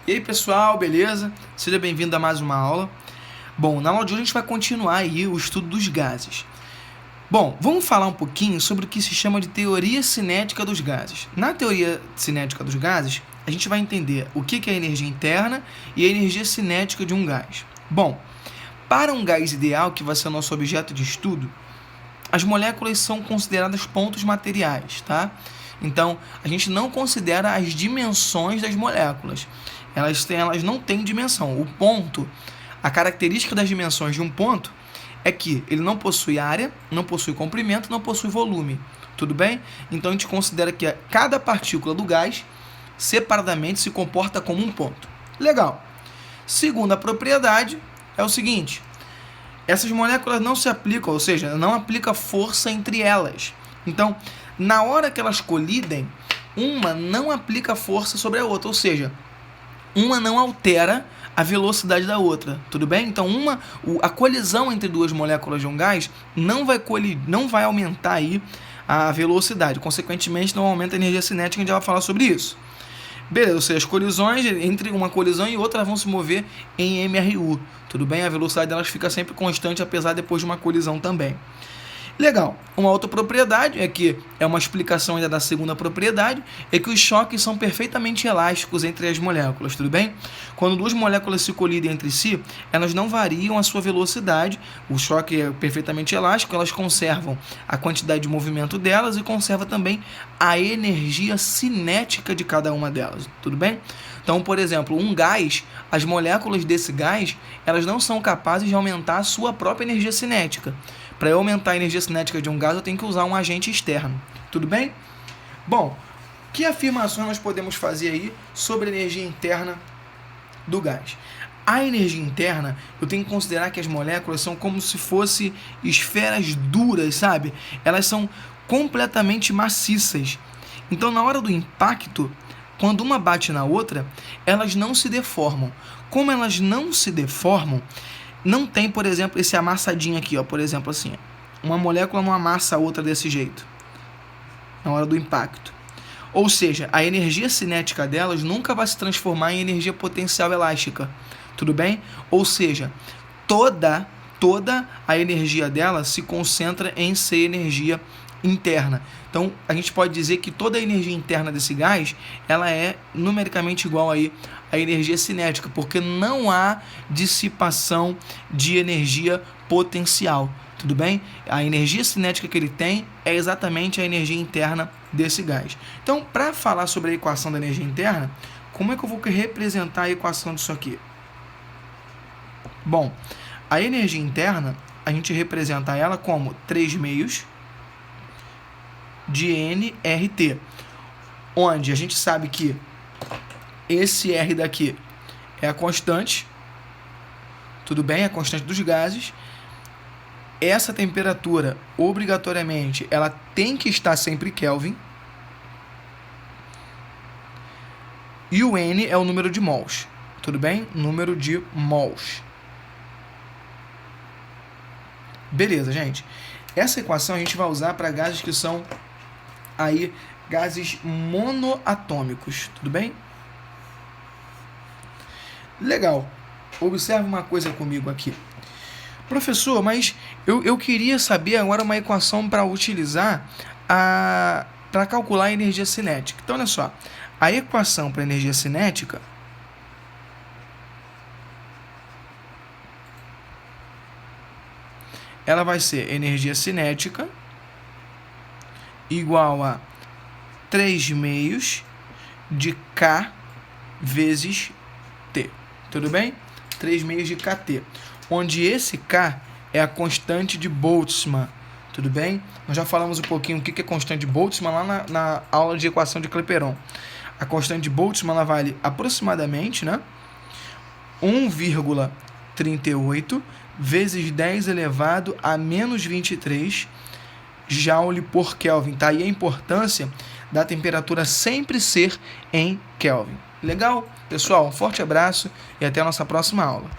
E aí pessoal, beleza? Seja bem-vindo a mais uma aula. Bom, na aula de hoje a gente vai continuar aí o estudo dos gases. Bom, vamos falar um pouquinho sobre o que se chama de teoria cinética dos gases. Na teoria cinética dos gases, a gente vai entender o que é a energia interna e a energia cinética de um gás. Bom, para um gás ideal, que vai ser o nosso objeto de estudo, as moléculas são consideradas pontos materiais, tá? Então, a gente não considera as dimensões das moléculas. Elas não têm dimensão. O ponto, a característica das dimensões de um ponto é que ele não possui área, não possui comprimento, não possui volume. Tudo bem? Então, a gente considera que cada partícula do gás, separadamente, se comporta como um ponto. Legal. Segunda propriedade é o seguinte: essas moléculas não se aplicam, ou seja, não aplica força entre elas. Então, na hora que elas colidem, uma não aplica força sobre a outra, ou seja, uma não altera a velocidade da outra, tudo bem? Então, a colisão entre duas moléculas de um gás não vai aumentar aí a velocidade, consequentemente não aumenta a energia cinética, a gente já vai falar sobre isso. Beleza, ou seja, as colisões, entre uma colisão e outra, vão se mover em MRU, tudo bem? A velocidade delas fica sempre constante, apesar depois de uma colisão também. Legal. Uma outra propriedade, que é uma explicação ainda da segunda propriedade, é que os choques são perfeitamente elásticos entre as moléculas, tudo bem? Quando duas moléculas se colidem entre si, elas não variam a sua velocidade, o choque é perfeitamente elástico, elas conservam a quantidade de movimento delas e conserva também a energia cinética de cada uma delas, tudo bem? Então, por exemplo, um gás, as moléculas desse gás, elas não são capazes de aumentar a sua própria energia cinética. Para eu aumentar a energia cinética de um gás, eu tenho que usar um agente externo. Tudo bem? Bom, que afirmações nós podemos fazer aí sobre a energia interna do gás? A energia interna, eu tenho que considerar que as moléculas são como se fossem esferas duras, sabe? Elas são completamente maciças. Então, na hora do impacto, quando uma bate na outra, elas não se deformam. Como elas não se deformam, não tem, por exemplo, esse amassadinho aqui, ó, por exemplo, assim. Uma molécula não amassa a outra desse jeito, na hora do impacto. Ou seja, a energia cinética delas nunca vai se transformar em energia potencial elástica. Tudo bem? Ou seja, toda a energia dela se concentra em ser energia interna. Então, a gente pode dizer que toda a energia interna desse gás, ela é numericamente igual aí à energia cinética, porque não há dissipação de energia potencial, tudo bem? A energia cinética que ele tem é exatamente a energia interna desse gás. Então, para falar sobre a equação da energia interna, como é que eu vou representar a equação disso aqui? Bom, a energia interna, a gente representa ela como 3/2 de nRT, onde a gente sabe que esse R daqui é a constante, tudo bem? A constante dos gases. Essa temperatura, obrigatoriamente, ela tem que estar sempre Kelvin. E o N é o número de mols, tudo bem? Número de mols. Beleza, gente. Essa equação a gente vai usar para gases que são aí gases monoatômicos, tudo bem? Legal. Observe uma coisa comigo aqui. Professor, mas eu queria saber agora uma equação para utilizar para calcular a energia cinética. Então, olha só. A equação para energia cinética ela vai ser energia cinética igual a 3/2 de K vezes T. Tudo bem? 3/2 de KT. Onde esse K é a constante de Boltzmann. Tudo bem? Nós já falamos um pouquinho o que é constante de Boltzmann lá na aula de equação de Clapeyron. A constante de Boltzmann ela vale aproximadamente, né, 1,38 vezes 10 elevado a menos 23 Joule por Kelvin. Tá aí a importância da temperatura sempre ser em Kelvin. Legal? Pessoal, um forte abraço e até a nossa próxima aula.